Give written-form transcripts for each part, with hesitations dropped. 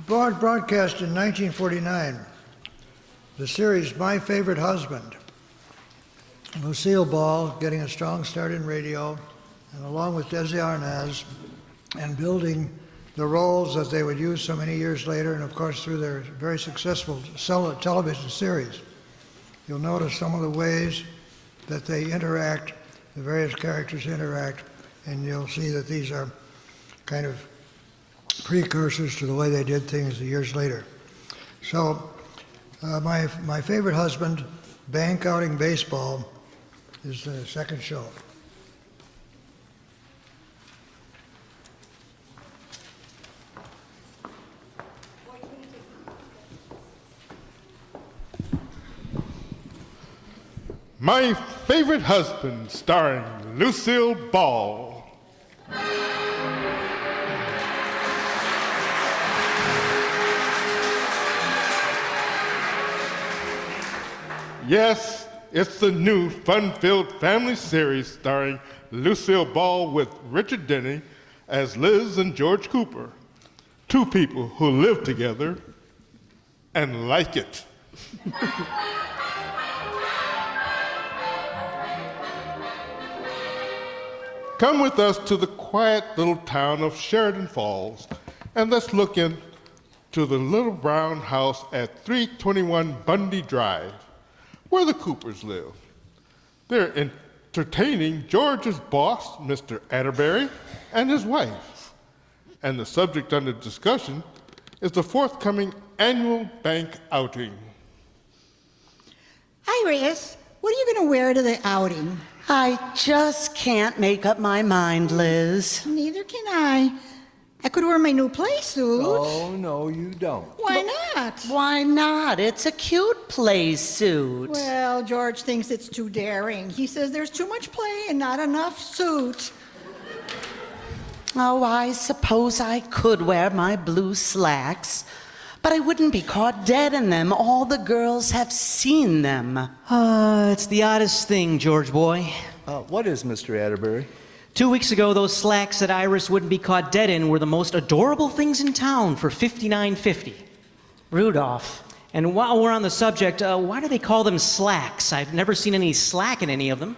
Broadcast in 1949, the series My Favorite Husband. Lucille Ball getting a strong start in radio, and along with Desi Arnaz, and building the roles that they would use so many years later, and of course through their very successful television series. You'll notice some of the ways that they interact, the various characters interact, and you'll see that these are kind of precursors to the way they did things years later. So my favorite husband, bank outing baseball, is the second show. My Favorite Husband, starring Lucille Ball. Yes, it's the new fun-filled family series starring Lucille Ball with Richard Denny as Liz and George Cooper, two people who live together and like it. Come with us to the quiet little town of Sheridan Falls, and let's look into the little brown house at 321 Bundy Drive, where the Coopers live. They're entertaining George's boss, Mr. Atterbury, and his wife. And the subject under discussion is the forthcoming annual bank outing. Iris, what are you going to wear to the outing? I just can't make up my mind, Liz. Neither can I. I could wear my new play suit. Oh, no, you don't. Why not? Why not? It's a cute play suit. Well, George thinks it's too daring. He says there's too much play and not enough suit. Oh, I suppose I could wear my blue slacks, but I wouldn't be caught dead in them. All the girls have seen them. It's the oddest thing, George boy. What is, Mr. Atterbury? 2 weeks ago, those slacks that Iris wouldn't be caught dead in were the most adorable things in town for $59.50. Rudolph. And while we're on the subject, why do they call them slacks? I've never seen any slack in any of them.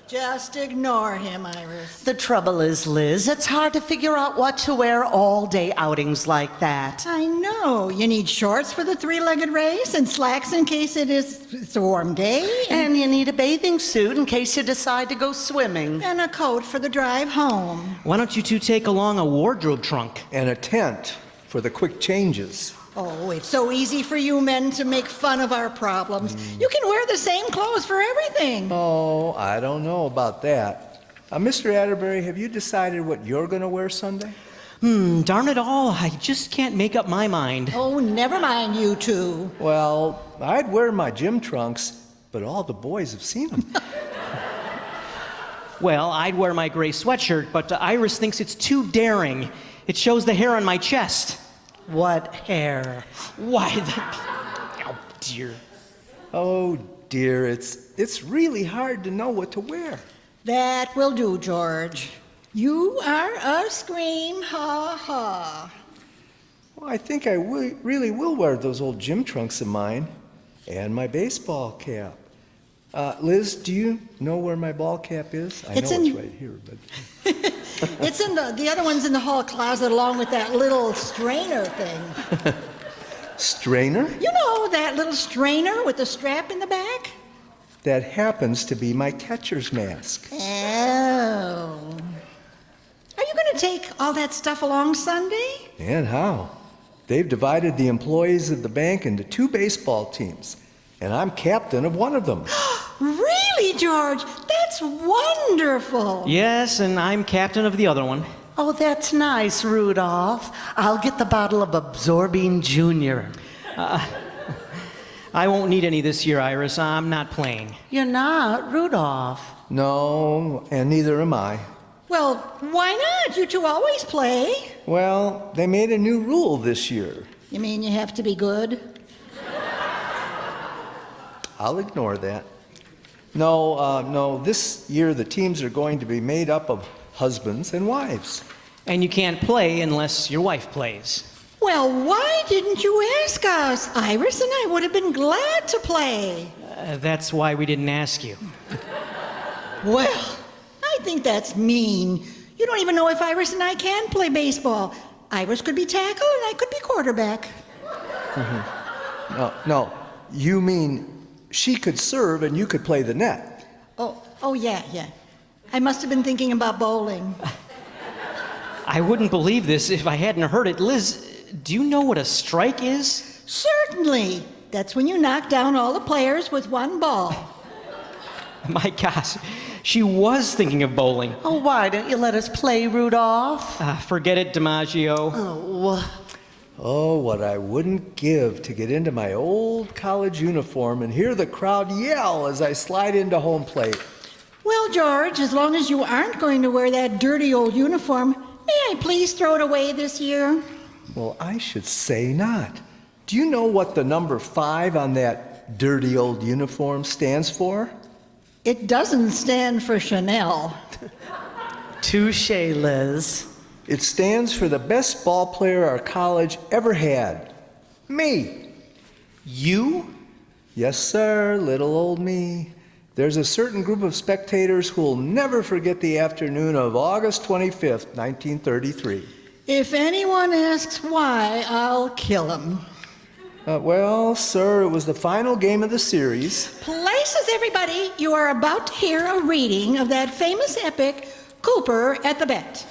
Just ignore him, Iris. The trouble is, Liz, it's hard to figure out what to wear all-day outings like that. I know. You need shorts for the three-legged race and slacks in case it's a warm day. And you need a bathing suit in case you decide to go swimming. And a coat for the drive home. Why don't you two take along a wardrobe trunk? And a tent for the quick changes. Oh, it's so easy for you men to make fun of our problems. You can wear the same clothes for everything. Oh, I don't know about that. Mr. Atterbury, have you decided what you're going to wear Sunday? Darn it all, I just can't make up my mind. Oh, never mind you two. Well, I'd wear my gym trunks, but all the boys have seen them. Well, I'd wear my gray sweatshirt, but Iris thinks it's too daring. It shows the hair on my chest. What hair? Why, oh, dear. Oh, dear, it's really hard to know what to wear. That will do, George. You are a scream, ha ha. Well, I think I really will wear those old gym trunks of mine and my baseball cap. Liz, do you know where my ball cap is? I know it's right here, but... It's in the other one's in the hall closet along with that little strainer thing. Strainer? You know, that little strainer with the strap in the back? That happens to be my catcher's mask. Oh. Are you going to take all that stuff along Sunday? And how? They've divided the employees of the bank into 2 baseball teams, and I'm captain of one of them. Really, George? That's wonderful. Yes, and I'm captain of the other one. Oh, that's nice, Rudolph. I'll get the bottle of Absorbing Junior. I won't need any this year, Iris. I'm not playing. You're not, Rudolph. No, and neither am I. Well, why not? You two always play. Well, they made a new rule this year. You mean you have to be good? I'll ignore that. No, this year the teams are going to be made up of husbands and wives. And you can't play unless your wife plays. Well, why didn't you ask us? Iris and I would have been glad to play. That's why we didn't ask you. Well, I think that's mean. You don't even know if Iris and I can play baseball. Iris could be tackle and I could be quarterback. No, you mean she could serve and you could play the net. Oh, yeah. I must have been thinking about bowling. I wouldn't believe this if I hadn't heard it. Liz, do you know what a strike is? Certainly. That's when you knock down all the players with one ball. My gosh, she was thinking of bowling. Oh, why don't you let us play, Rudolph? Forget it, DiMaggio. Oh, what I wouldn't give to get into my old college uniform and hear the crowd yell as I slide into home plate. Well, George, as long as you aren't going to wear that dirty old uniform, may I please throw it away this year? Well, I should say not. Do you know what the number 5 on that dirty old uniform stands for? It doesn't stand for Chanel. Touche, Liz. It stands for the best ball player our college ever had. Me. You? Yes, sir, little old me. There's a certain group of spectators who will never forget the afternoon of August 25th, 1933. If anyone asks why, I'll kill him. Well, sir, it was the final game of the series. Places, everybody. You are about to hear a reading of that famous epic, Cooper at the Bat.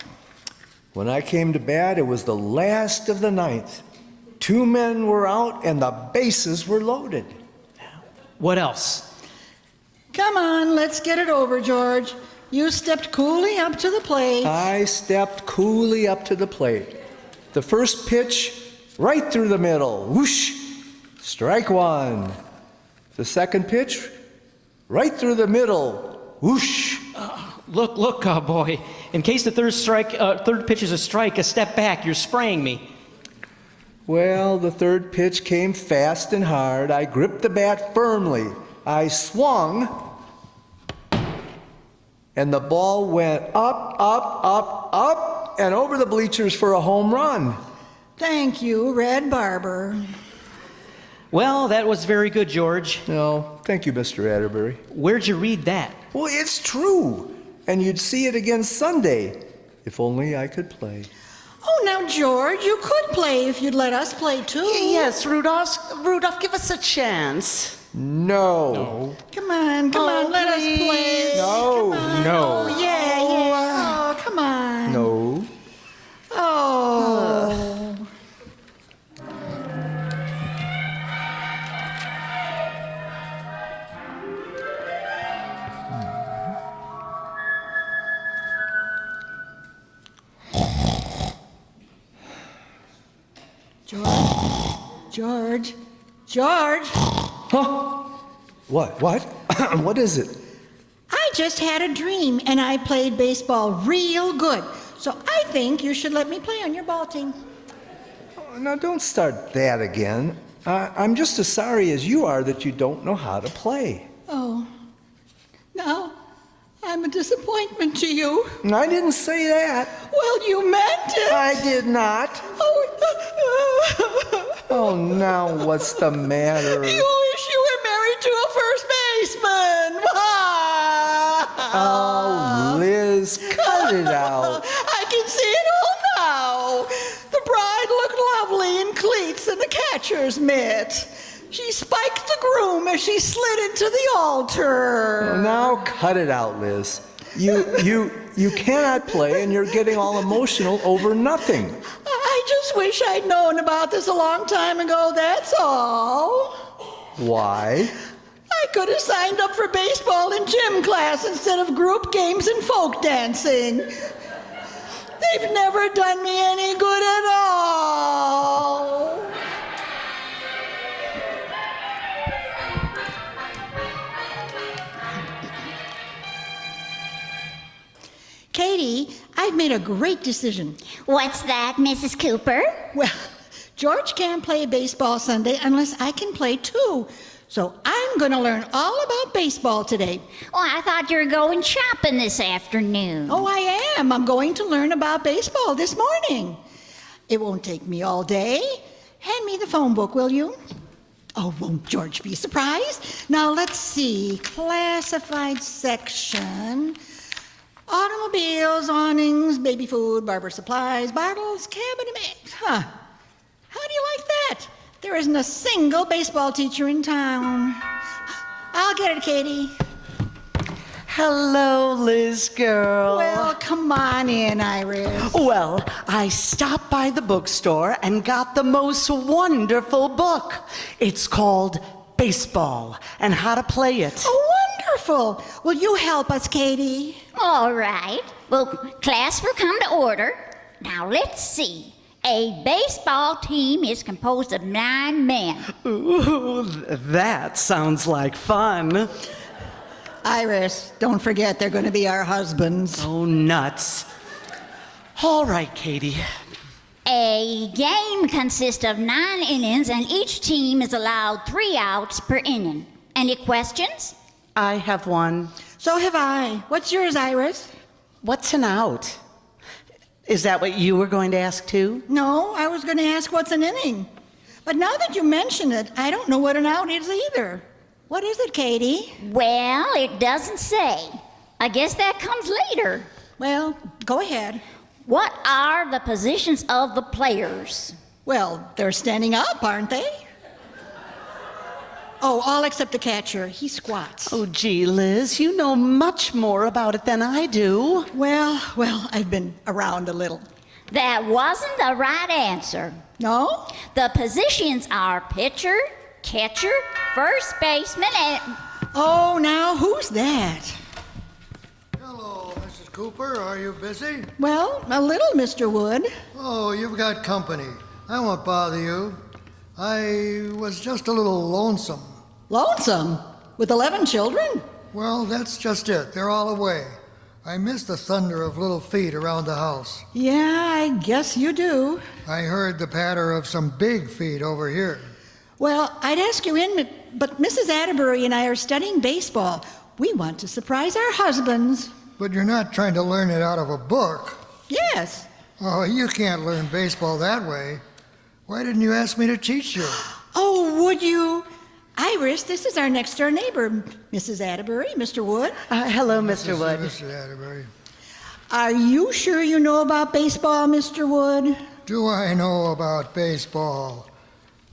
When I came to bat, it was the last of the ninth. 2 men were out and the bases were loaded. What else? Come on, let's get it over, George. You stepped coolly up to the plate. I stepped coolly up to the plate. The first pitch, right through the middle. Whoosh! Strike 1. The second pitch, right through the middle. Whoosh! Look, boy. In case the third pitch is a strike, a step back. You're spraying me. Well, the third pitch came fast and hard. I gripped the bat firmly. I swung, and the ball went up, and over the bleachers for a home run. Thank you, Red Barber. Well, that was very good, George. No, thank you, Mr. Atterbury. Where'd you read that? Well, it's true. And you'd see it again Sunday, if only I could play. Oh, now, George, you could play if you'd let us play, too. Yes, Rudolph, give us a chance. No. Come on, let us play. No. Come on. No. Oh, yeah. Oh, come on. No. Oh. George. Huh? What? What is it? I just had a dream and I played baseball real good. So I think you should let me play on your ball team. Now, don't start that again. I'm just as sorry as you are that you don't know how to play. Oh. Now, I'm a disappointment to you. I didn't say that. Well, you meant it. I did not. Oh, now what's the matter? You wish you were married to a first baseman. Oh, Liz, cut it out. I can see it all now. The bride looked lovely in cleats and a catcher's mitt. She spiked the groom as she slid into the altar. Now cut it out, Liz. You cannot play and you're getting all emotional over nothing. I just wish I'd known about this a long time ago, that's all. Why? I could have signed up for baseball in gym class instead of group games and folk dancing. They've never done me any good at all. Katie, I've made a great decision. What's that, Mrs. Cooper? Well, George can't play baseball Sunday unless I can play too. So I'm going to learn all about baseball today. Oh, I thought you were going shopping this afternoon. Oh, I am. I'm going to learn about baseball this morning. It won't take me all day. Hand me the phone book, will you? Oh, won't George be surprised? Now, let's see. Classified section. Automobiles, awnings, baby food, barber supplies, bottles, cabinet. Huh. How do you like that? There isn't a single baseball teacher in town. I'll get it, Katie. Hello, Liz girl. Well, come on in, Iris. Well, I stopped by the bookstore and got the most wonderful book. It's called Baseball and How to Play It. Oh, wonderful. Will you help us, Katie? All right. Well, class will come to order. Now, let's see. A baseball team is composed of 9 men. Ooh, that sounds like fun. Iris, don't forget they're going to be our husbands. Oh, nuts. All right, Katie. A game consists of 9 innings, and each team is allowed 3 outs per inning. Any questions? I have one. So have I. What's yours, Iris? What's an out? Is that what you were going to ask too? No, I was going to ask what's an inning. But now that you mention it, I don't know what an out is either. What is it, Katie? Well, it doesn't say. I guess that comes later. Well, go ahead. What are the positions of the players? Well, they're standing up, aren't they? Oh, all except the catcher. He squats. Oh, gee, Liz, you know much more about it than I do. Well, I've been around a little. That wasn't the right answer. No? The positions are pitcher, catcher, first baseman, and... Oh, now who's that? Hello, Mrs. Cooper. Are you busy? Well, a little, Mr. Wood. Oh, you've got company. I won't bother you. I was just a little lonesome. Lonesome? With 11 children? Well, that's just it. They're all away. I miss the thunder of little feet around the house. Yeah, I guess you do. I heard the patter of some big feet over here. Well, I'd ask you in, but Mrs. Atterbury and I are studying baseball. We want to surprise our husbands. But you're not trying to learn it out of a book. Yes. Oh, you can't learn baseball that way. Why didn't you ask me to teach you? Oh, would you? Iris, this is our next door neighbor, Mrs. Atterbury, Mr. Wood. Hello, Mr. Wood. Mr. Atterbury. Are you sure you know about baseball, Mr. Wood? Do I know about baseball?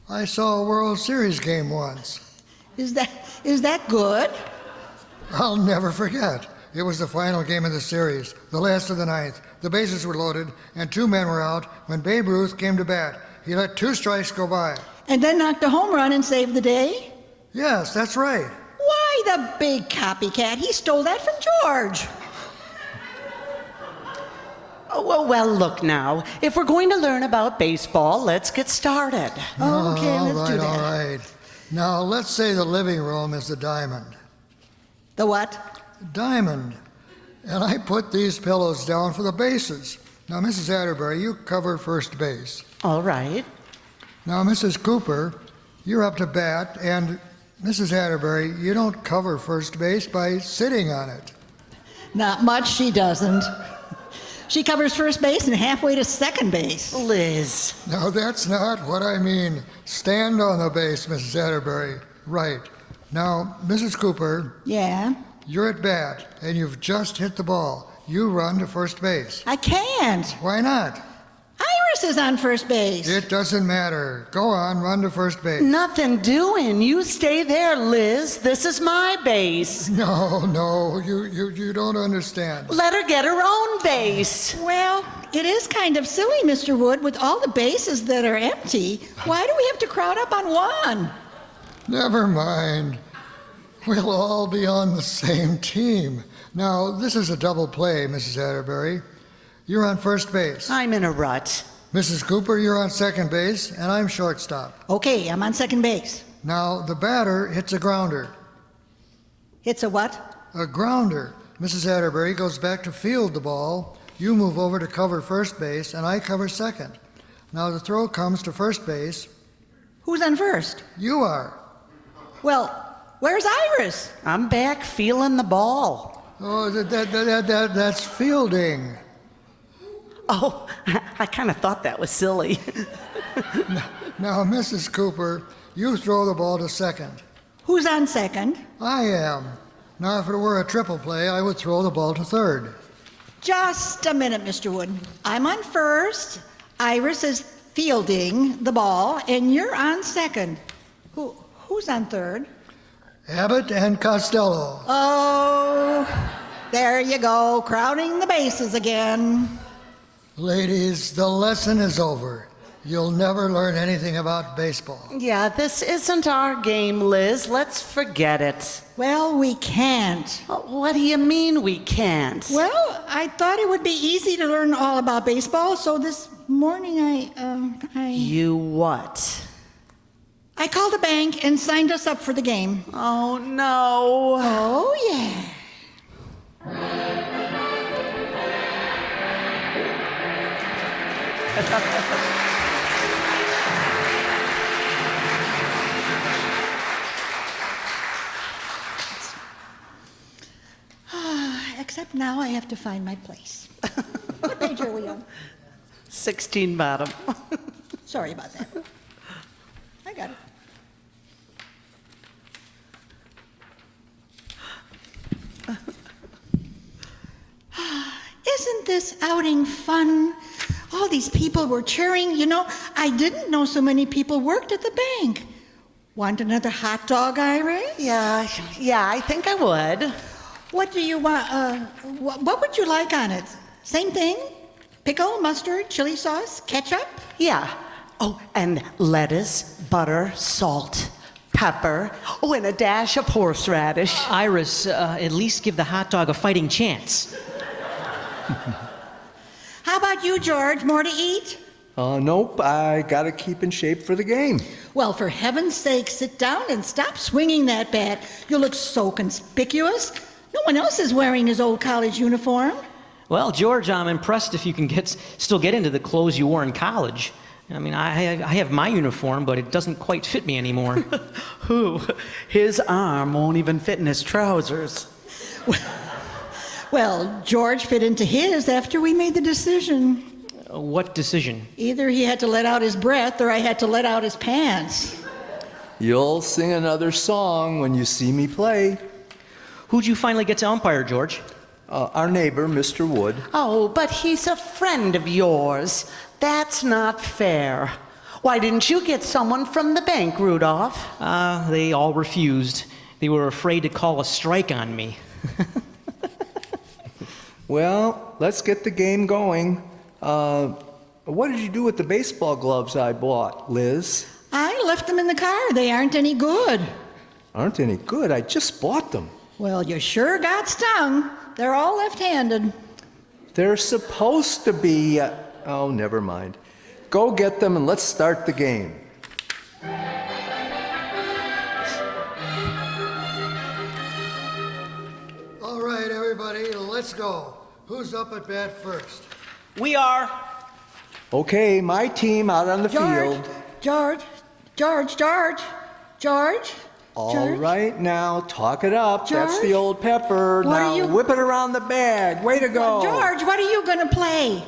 I saw a World Series game once. Is that good? I'll never forget. It was the final game of the series, the last of the ninth. The bases were loaded, and 2 men were out when Babe Ruth came to bat. He let 2 strikes go by. And then knocked a home run and saved the day? Yes, that's right. Why, the big copycat. He stole that from George. Oh, well, look now. If we're going to learn about baseball, let's get started. Okay, let's do that. All right. Now, let's say the living room is the diamond. The what? Diamond. And I put these pillows down for the bases. Now, Mrs. Atterbury, you cover first base. All right. Now, Mrs. Cooper, you're up to bat, and Mrs. Atterbury, you don't cover first base by sitting on it. Not much, she doesn't. She covers first base and halfway to second base. Liz. No, that's not what I mean. Stand on the base, Mrs. Atterbury. Right. Now, Mrs. Cooper, Yeah? you're at bat, and you've just hit the ball. You run to first base. I can't. Why not? Iris is on first base. It doesn't matter. Go on, run to first base. Nothing doing. You stay there, Liz. This is my base. No, you don't understand. Let her get her own base. Well, it is kind of silly, Mr. Wood, with all the bases that are empty. Why do we have to crowd up on one? Never mind. We'll all be on the same team. Now, this is a double play, Mrs. Atterbury. You're on first base. I'm in a rut. Mrs. Cooper, you're on second base, and I'm shortstop. Okay, I'm on second base. Now, the batter hits a grounder. It's a what? A grounder. Mrs. Atterbury goes back to field the ball. You move over to cover first base, and I cover second. Now, the throw comes to first base. Who's on first? You are. Well, where's Iris? I'm back feeling the ball. Oh, that's fielding. Oh, I kind of thought that was silly. Now, Mrs. Cooper, you throw the ball to second. Who's on second? I am. Now, if it were a triple play, I would throw the ball to third. Just a minute, Mr. Wood. I'm on first. Iris is fielding the ball, and you're on second. Who's on third? Abbott and Costello. Oh, there you go, crowding the bases again. Ladies, the lesson is over. You'll never learn anything about baseball. Yeah, this isn't our game, Liz. Let's forget it. Well, we can't. What do you mean we can't? Well, I thought it would be easy to learn all about baseball, so this morning I You what? I called the bank and signed us up for the game. Oh, no. Oh, yeah. Except now I have to find my place. What page are we on? 16 bottom. Sorry about that. I got it. Isn't this outing fun? All these people were cheering. You know, I didn't know so many people worked at the bank. Want another hot dog, Iris? Yeah, I think I would. What do you want? What would you like on it? Same thing? Pickle, mustard, chili sauce, ketchup? Yeah. Oh, and lettuce, butter, salt, pepper. Oh, and a dash of horseradish. Iris, at least give the hot dog a fighting chance. How about you, George? More to eat? Nope, I gotta keep in shape for the game. Well, for heaven's sake, sit down and stop swinging that bat. You look so conspicuous. No one else is wearing his old college uniform. Well, George, I'm impressed if you can still get into the clothes you wore in college. I mean, I have my uniform, but it doesn't quite fit me anymore. Who? His arm won't even fit in his trousers. Well, George fit into his after we made the decision. What decision? Either he had to let out his breath or I had to let out his pants. You'll sing another song when you see me play. Who'd you finally get to umpire, George? Our neighbor, Mr. Wood. Oh, but he's a friend of yours. That's not fair. Why didn't you get someone from the bank, Rudolph? They all refused. They were afraid to call a strike on me. Well, let's get the game going. What did you do with the baseball gloves I bought, Liz? I left them in the car. They aren't any good. Aren't any good. I just bought them. Well, you sure got stung. They're all left-handed. They're supposed to be. Oh, never mind. Go get them and let's start the game. All right, everybody, let's go. Who's up at bat first? We are. Okay, my team out on the field. George. All right, now talk it up. That's George? the old pepper. What now are you- whip it around the bag. Way to go. George, what are you going to play?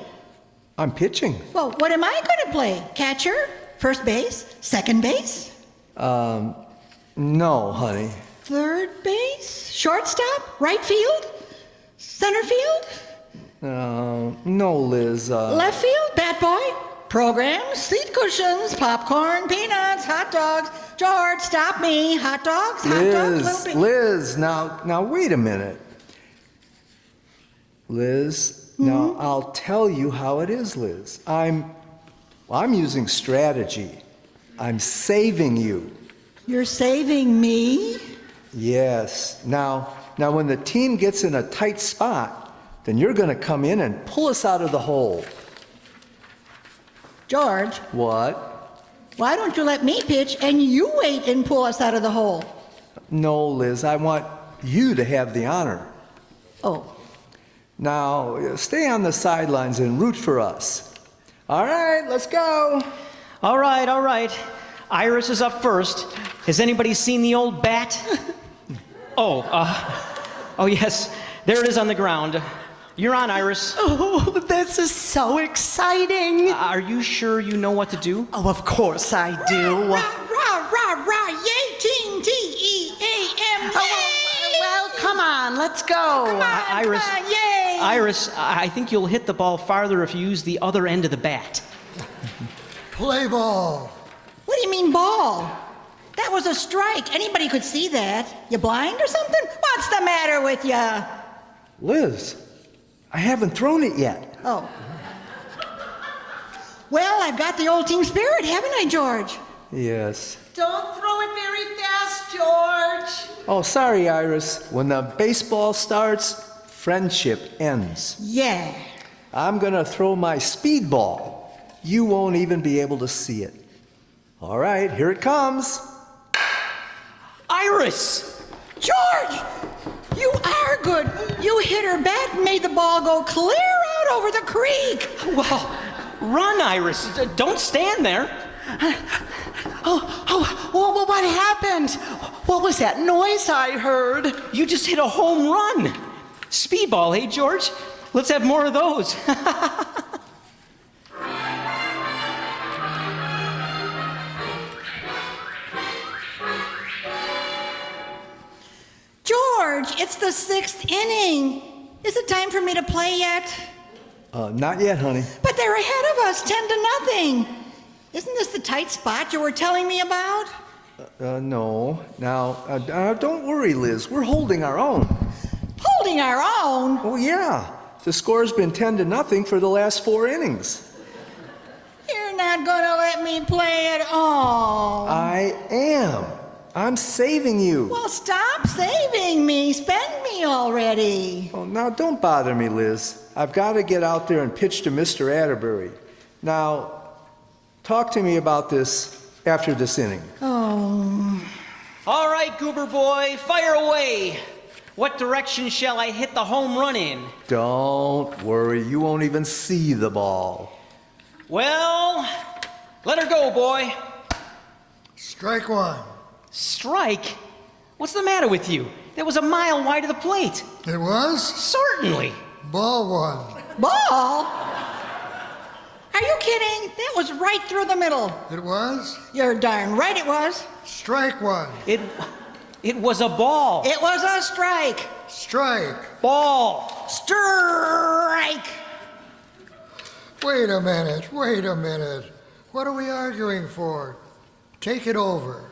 I'm pitching. Well, what am I going to play? Catcher? First base? Second base? No, honey. Third base? Shortstop? Right field? Center field? No, Liz. Left field? Bat boy? Programs? Seat cushions? Popcorn? Peanuts? Hot dogs? George, stop me. Hot dogs? Liz, now wait a minute. Liz, now I'll tell you how it is, Liz. I'm using strategy. I'm saving you. You're saving me? Yes. Now when the team gets in a tight spot, then you're going to come in and pull us out of the hole. George, What? why don't you let me pitch and you wait and pull us out of the hole? No, Liz, I want you to have the honor. Oh, Now, stay on the sidelines and root for us. All right, let's go. All right. Iris is up first. Has anybody seen the old bat? Oh, yes. There it is on the ground. You're on, Iris. Oh, this is so exciting. Are you sure you know what to do? Oh, of course I do. Rah, rah, rah, rah, yay, teen, T-E-A-M, yay! Well, come on, let's go. Come on, Iris, come on, yay! Iris, I think you'll hit the ball farther if you use the other end of the bat. Play ball. What do you mean ball? That was a strike. Anybody could see that. You blind or something? What's the matter with you? Liz, I haven't thrown it yet. Oh. Well, I've got the old team spirit, haven't I, George? Yes. Don't throw it very fast, George. Oh, sorry, Iris. When the baseball starts, friendship ends. Yeah. I'm gonna throw my speedball. You won't even be able to see it. All right, here it comes. Iris! George! You are good. You hit her bat and made the ball go clear out over the creek. Well, run, Iris. Don't stand there. Oh, what happened? What was that noise I heard? You just hit a home run. Speedball, hey, George? Let's have more of those. George, it's the 6th inning. Is it time for me to play yet? Not yet, honey. But they're ahead of us, 10-0. Isn't this the tight spot you were telling me about? No. Now, don't worry, Liz. We're holding our own. Holding our own? Oh, yeah. The score's been 10-0 for the last 4 innings. You're not gonna let me play at all. I am. I'm saving you. Well, stop saving me. Spend me already. Oh, now, don't bother me, Liz. I've got to get out there and pitch to Mr. Atterbury. Now, talk to me about this after this inning. Oh. All right, Goober boy, fire away. What direction shall I hit the home run in? Don't worry. You won't even see the ball. Well, let her go, boy. Strike one. Strike? What's the matter with you? That was a mile wide of the plate. It was? Certainly. Ball one. Ball? Are you kidding? That was right through the middle. It was? You're darn right it was. Strike one. It was a ball. It was a strike. Strike. Ball. Strike. Wait a minute. What are we arguing for? Take it over.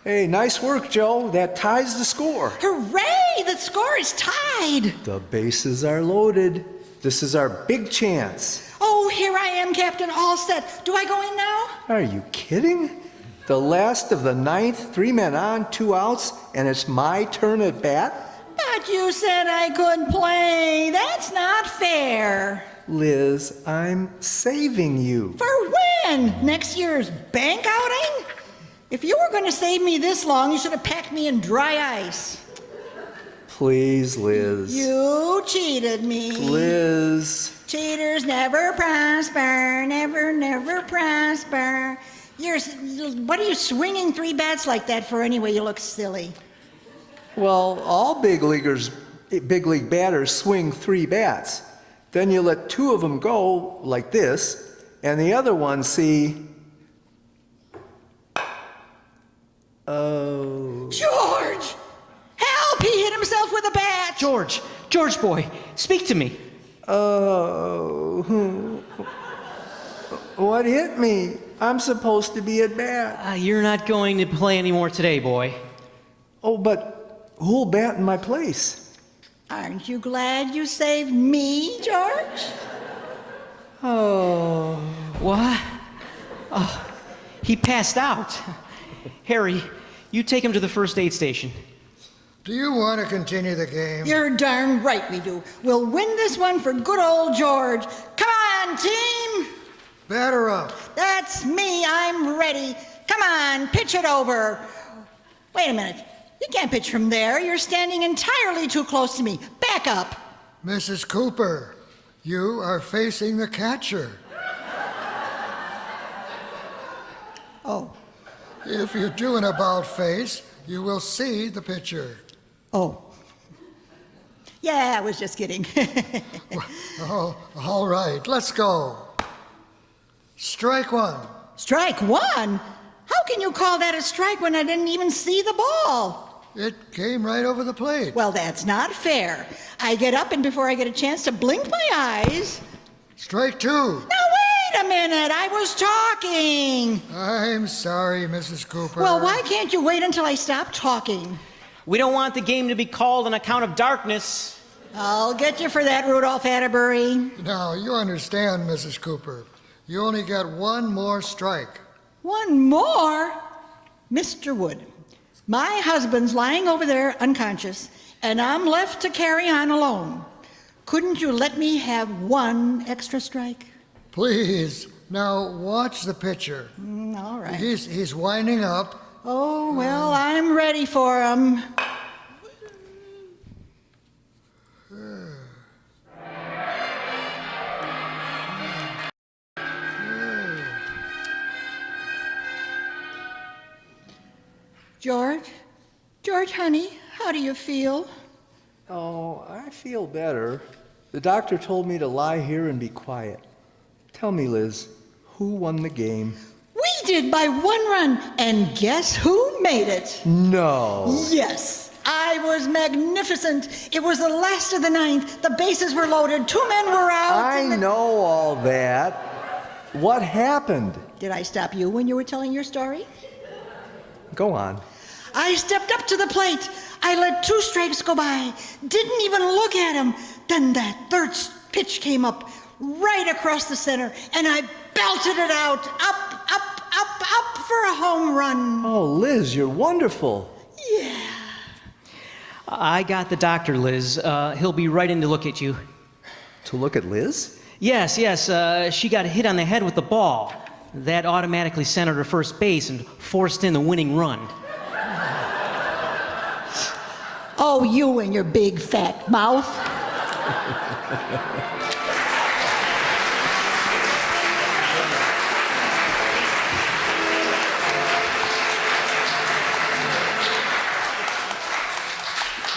Hey, nice work, Joe. That ties the score. Hooray! The score is tied. The bases are loaded. This is our big chance. Oh, here I am, Captain, all set. Do I go in now? Are you kidding? The last of the 9th, 3 men on, 2 outs, and it's my turn at bat? But you said I could play. That's not fair. Liz, I'm saving you. For when? Next year's bank outing? If you were going to save me this long, you should have packed me in dry ice. Please, Liz. You cheated me. Liz. Cheaters never prosper, never prosper. What are you swinging 3 bats like that for anyway? You look silly. Well, all big league batters swing 3 bats. Then you let 2 of them go like this, and the other one see. Oh. George! Help! He hit himself with a bat! George boy, speak to me. Oh. What hit me? I'm supposed to be at bat. You're not going to play anymore today, boy. Oh, but who'll bat in my place? Aren't you glad you saved me, George? Oh. What? Oh, he passed out. Harry, you take him to the first aid station. Do you want to continue the game? You're darn right we do. We'll win this one for good old George. Come on, team! Batter up. That's me. I'm ready. Come on, pitch it over. Wait a minute. You can't pitch from there. You're standing entirely too close to me. Back up. Mrs. Cooper, you are facing the catcher. Oh. If you do an about face, you will see the picture. Oh. Yeah, I was just kidding. Oh, all right, let's go. Strike one. Strike one? How can you call that a strike when I didn't even see the ball? It came right over the plate. Well, that's not fair. I get up, and before I get a chance to blink my eyes... Strike two. Now, wait a minute. I was talking. I'm sorry, Mrs. Cooper. Well, why can't you wait until I stop talking? We don't want the game to be called on account of darkness. I'll get you for that, Rudolph Atterbury. Now, you understand, Mrs. Cooper. You only got one more strike. One more? Mr. Wood, my husband's lying over there unconscious, and I'm left to carry on alone. Couldn't you let me have one extra strike? Please, now watch the pitcher. All right. He's winding up. Oh, well, I'm ready for him. George, honey, how do you feel? Oh, I feel better. The doctor told me to lie here and be quiet. Tell me, Liz, who won the game? We did by 1 run, and guess who made it? No. Yes, I was magnificent. It was the last of the 9th. The bases were loaded. 2 men were out. I know all that. What happened? Did I stop you when you were telling your story? Go on. I stepped up to the plate. I let 2 strikes go by. Didn't even look at him. Then that third pitch came up right across the center, and I belted it out. Up for a home run. Oh, Liz, you're wonderful. Yeah. I got the doctor, Liz. He'll be right in to look at you. To look at Liz? Yes. She got hit on the head with the ball. That automatically sent her to first base and forced in the winning run. Oh, you and your big fat mouth.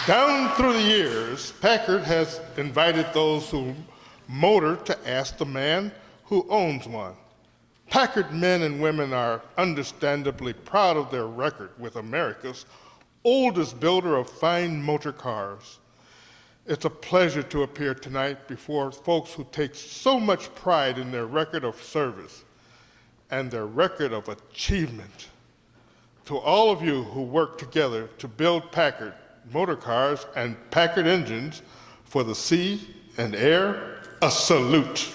Down through the years, Packard has invited those who motor to ask the man who owns one. Packard men and women are understandably proud of their record with America's oldest builder of fine motor cars. It's a pleasure to appear tonight before folks who take so much pride in their record of service and their record of achievement. To all of you who work together to build Packard motor cars and Packard engines for the sea and air, a salute.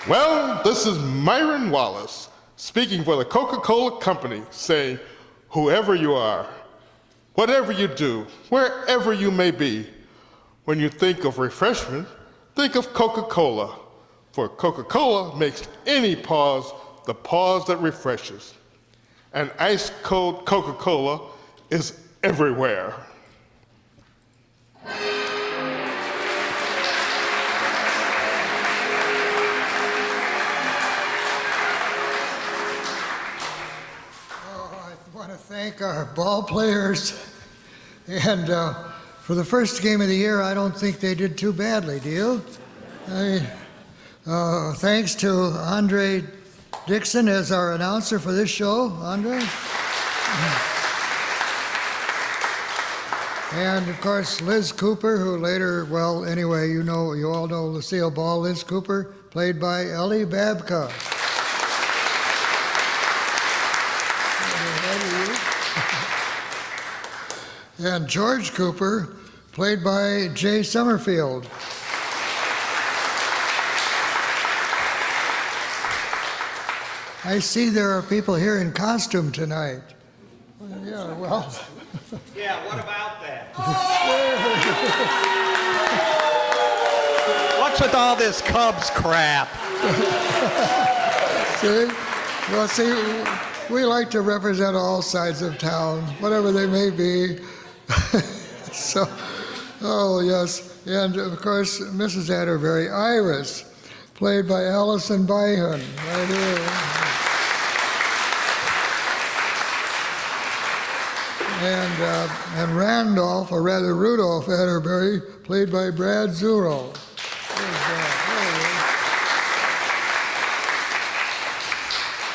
Well, this is Myron Wallace speaking for the Coca-Cola Company, saying, whoever you are, whatever you do, wherever you may be, when you think of refreshment, think of Coca-Cola, for Coca-Cola makes any pause the pause that refreshes. And ice-cold Coca-Cola is everywhere. I want to thank our ball players. And for the first game of the year, I don't think they did too badly, do you? Thanks to Andre Dixon as our announcer for this show. Andre? And of course, Liz Cooper, who later, well, anyway, you all know Lucille Ball, Liz Cooper, played by Ellie Babcock. And George Cooper, played by Jay Summerfield. I see there are people here in costume tonight. Yeah, well. Yeah, what about that? What's with all this Cubs crap? See? Well, see, we like to represent all sides of town, whatever they may be. So, oh yes, and of course Mrs. Atterbury, Iris, played by Allison Byhan, right here. And Randolph, or rather Rudolph Atterbury, played by Brad Zuro.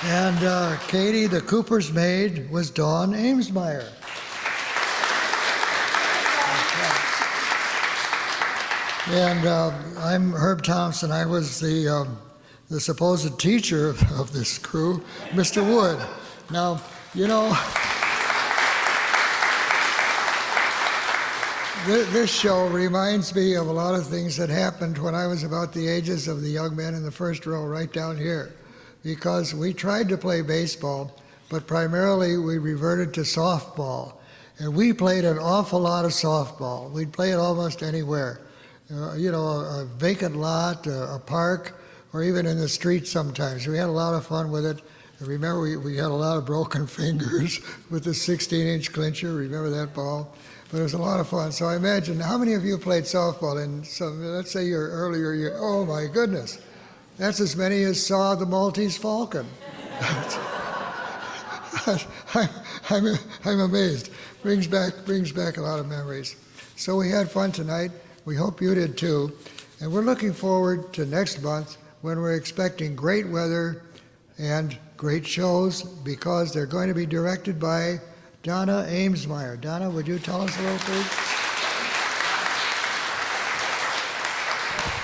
And Katie, the Cooper's maid, was Dawn Amesmeyer. And I'm Herb Thompson. I was the supposed teacher of this crew, Mr. Wood. Now, you know, this show reminds me of a lot of things that happened when I was about the ages of the young men in the first row right down here. Because we tried to play baseball, but primarily we reverted to softball. And we played an awful lot of softball. We'd play it almost anywhere. You know, a vacant lot, a park, or even in the street sometimes. We had a lot of fun with it. I remember we had a lot of broken fingers with the 16-inch clincher. Remember that ball? But it was a lot of fun. So I imagine, how many of you played softball in some, let's say your earlier year? Oh my goodness. That's as many as saw the Maltese Falcon. I'm amazed. Brings back a lot of memories. So we had fun tonight. We hope you did too. And we're looking forward to next month when we're expecting great weather and great shows because they're going to be directed by Donna Amesmeyer. Donna, would you tell us a little, please?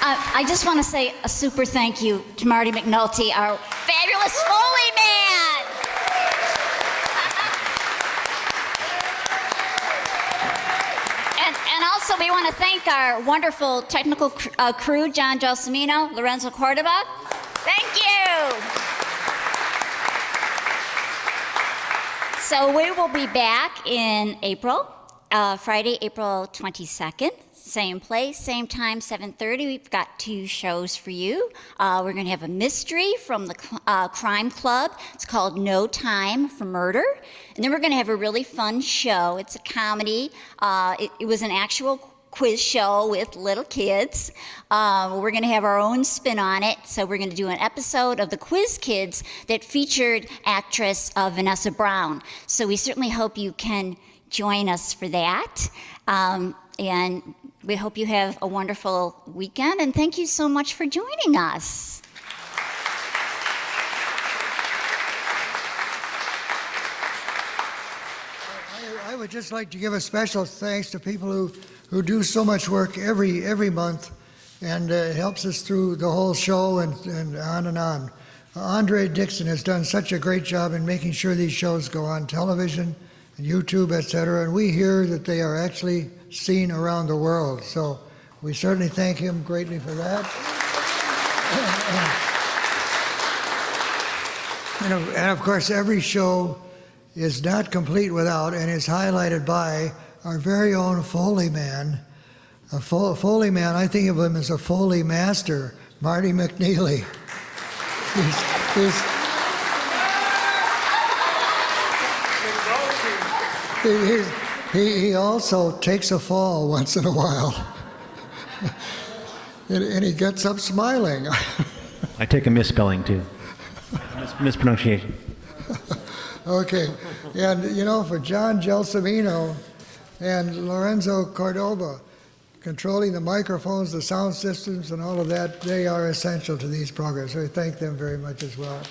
I just want to say a super thank you to Marty McNulty, our fabulous Foley man. And also we want to thank our wonderful technical crew, John Gelsomino, Lorenzo Cordova. Thank you. So we will be back in April, Friday, April 22nd. Same place, same time, 7:30. We've got 2 shows for you. We're going to have a mystery from the Crime Club. It's called No Time for Murder. And then we're going to have a really fun show. It's a comedy. It was an actual quiz show with little kids. We're going to have our own spin on it. So we're going to do an episode of the Quiz Kids that featured actress Vanessa Brown. So we certainly hope you can join us for that. And we hope you have a wonderful weekend, and thank you so much for joining us. I would just like to give a special thanks to people who do so much work every month, and it helps us through the whole show and on and on. Andre Dixon has done such a great job in making sure these shows go on television, YouTube, etc., and we hear that they are actually seen around the world. So we certainly thank him greatly for that. And of course, every show is not complete without and is highlighted by our very own Foley man. A Foley man, I think of him as a Foley master, Marty McNeely. He also takes a fall once in a while. and he gets up smiling. I take a misspelling too. Mispronunciation. Okay. And you know, for John Gelsomino and Lorenzo Cordova, controlling the microphones, the sound systems, and all of that, they are essential to these programs. So I thank them very much as well.